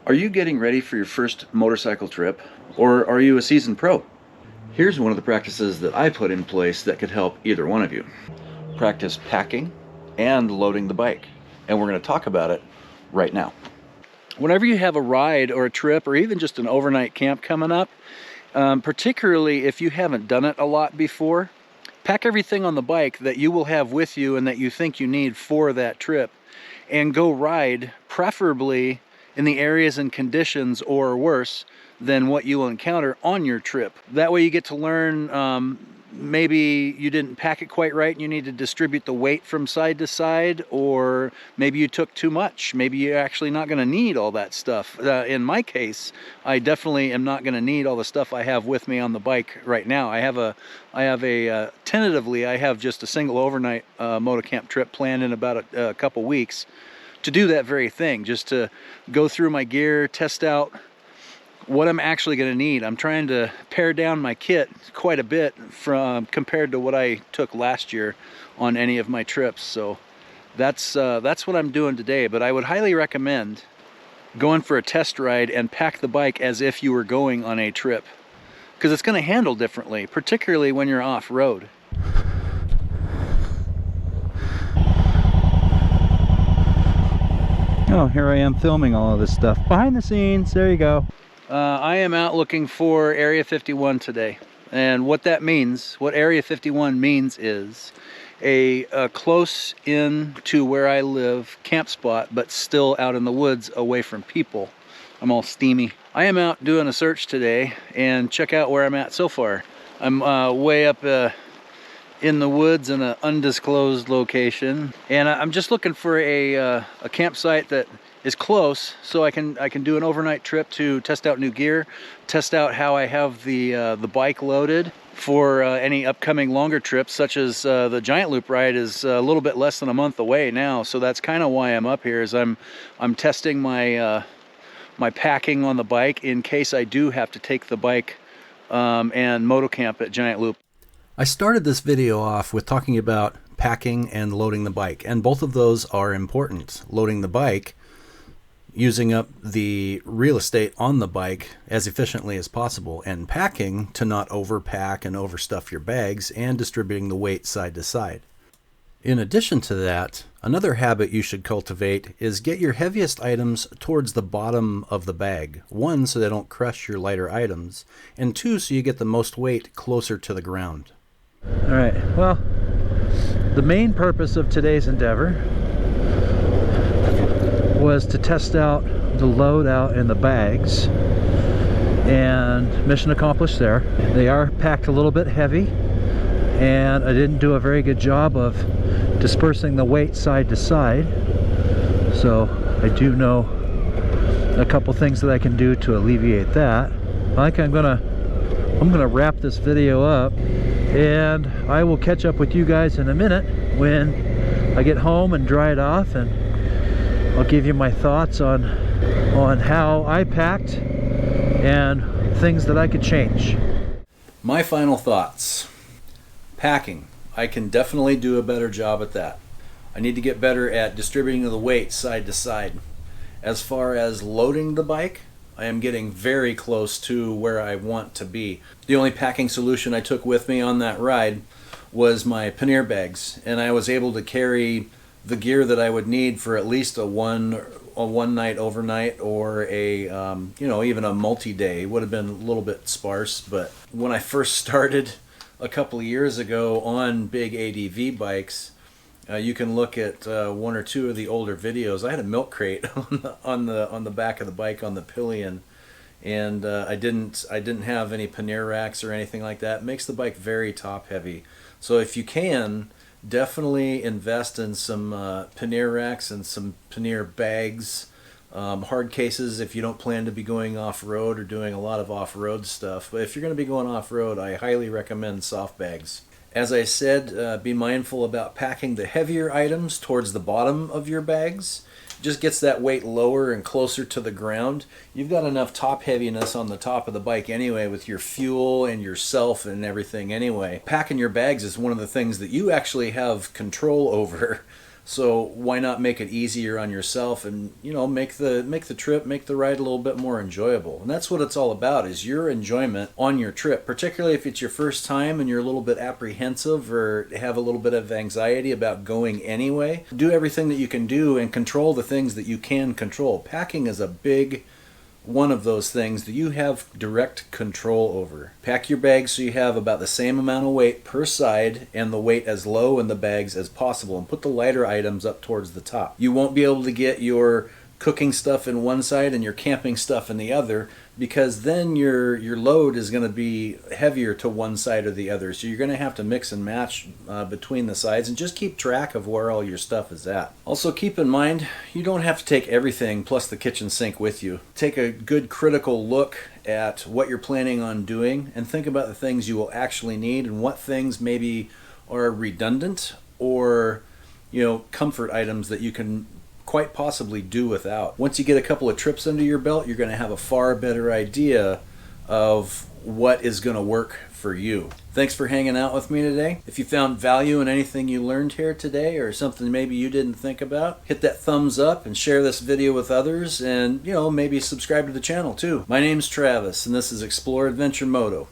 Are you getting ready for your first motorcycle trip, or are you a seasoned pro? Here's one of the practices that I put in place that could help either one of you. Practice packing and loading the bike, and we're going to talk about it right now. Whenever you have a ride or a trip or even just an overnight camp coming up, particularly if you haven't done it a lot before, pack everything on the bike that you will have with you and that you think you need for that trip, and go ride, preferably in the areas and conditions or worse than what you will encounter on your trip. That way you get to learn, maybe you didn't pack it quite right and you need to distribute the weight from side to side, or maybe you took too much. Maybe you're actually not going to need all that stuff. In my case, I definitely am not going to need all the stuff I have with me on the bike right now. Tentatively, I have just a single overnight moto camp trip planned in about a couple weeks to do that very thing, just to go through my gear, test out what I'm actually going to need. I'm trying to pare down my kit quite a bit from compared to what I took last year on any of my trips. So that's what I'm doing today. But I would highly recommend going for a test ride and pack the bike as if you were going on a trip, because it's going to handle differently, particularly when you're off-road. Oh, here I am filming all of this stuff behind the scenes. There you go. I am out looking for Area 51 today, and what that means, what Area 51 means, is a close in to where I live camp spot, but still out in the woods away from people. I'm all steamy. I am out doing a search today, and check out where I'm at so far. I'm way up in the woods in an undisclosed location, and I'm just looking for a campsite that is close, so I can do an overnight trip to test out new gear, test out how I have the bike loaded for any upcoming longer trips, such as the Giant Loop ride is a little bit less than a month away now. So that's kind of why I'm up here, is I'm testing my my packing on the bike in case I do have to take the bike and moto camp at Giant Loop. I started this video off with talking about packing and loading the bike, and both of those are important. Loading the bike, using up the real estate on the bike as efficiently as possible, and packing to not overpack and overstuff your bags, and distributing the weight side to side. In addition to that, another habit you should cultivate is get your heaviest items towards the bottom of the bag. One, so they don't crush your lighter items, and two, so you get the most weight closer to the ground. All right, well, the main purpose of today's endeavor was to test out the loadout in the bags, and mission accomplished there. They are packed a little bit heavy, and I didn't do a very good job of dispersing the weight side to side, so I do know a couple things that I can do to alleviate that. I think I'm gonna wrap this video up, and I will catch up with you guys in a minute when I get home and dry it off, and I'll give you my thoughts on how I packed and things that I could change. My final thoughts. Packing. I can definitely do a better job at that. I need to get better at distributing the weight side to side. As far as loading the bike, I am getting very close to where I want to be. The only packing solution I took with me on that ride was my pannier bags, and I was able to carry the gear that I would need for at least a one night overnight, or a even a multi-day. Would have been a little bit sparse, but when I first started a couple of years ago on big ADV bikes, you can look at one or two of the older videos. I had a milk crate on the back of the bike on the pillion, and I didn't have any pannier racks or anything like that. It makes the bike very top heavy. So if you can, definitely invest in some pannier racks and some pannier bags, hard cases if you don't plan to be going off-road or doing a lot of off-road stuff. But if you're going to be going off-road, I highly recommend soft bags. As I said, be mindful about packing the heavier items towards the bottom of your bags. Just gets that weight lower and closer to the ground. You've got enough top heaviness on the top of the bike anyway, with your fuel and yourself and everything anyway. Packing your bags is one of the things that you actually have control over. So why not make it easier on yourself and, you know, make the trip, make the ride a little bit more enjoyable. And that's what it's all about, is your enjoyment on your trip, particularly if it's your first time and you're a little bit apprehensive or have a little bit of anxiety about going anyway. Do everything that you can do and control the things that you can control. Packing is a big one of those things that you have direct control over. Pack your bags so you have about the same amount of weight per side and the weight as low in the bags as possible, and put the lighter items up towards the top. You won't be able to get your cooking stuff in one side and your camping stuff in the other, because then your load is going to be heavier to one side or the other. So you're going to have to mix and match between the sides, and just keep track of where all your stuff is at. Also keep in mind, you don't have to take everything plus the kitchen sink with you. Take a good critical look at what you're planning on doing and think about the things you will actually need and what things maybe are redundant or, you know, comfort items that you can quite possibly do without. Once you get a couple of trips under your belt, you're going to have a far better idea of what is going to work for you. Thanks for hanging out with me today. If you found value in anything you learned here today, or something maybe you didn't think about, hit that thumbs up and share this video with others, and, you know, maybe subscribe to the channel too. My name's Travis, and this is Explore Adventure Moto.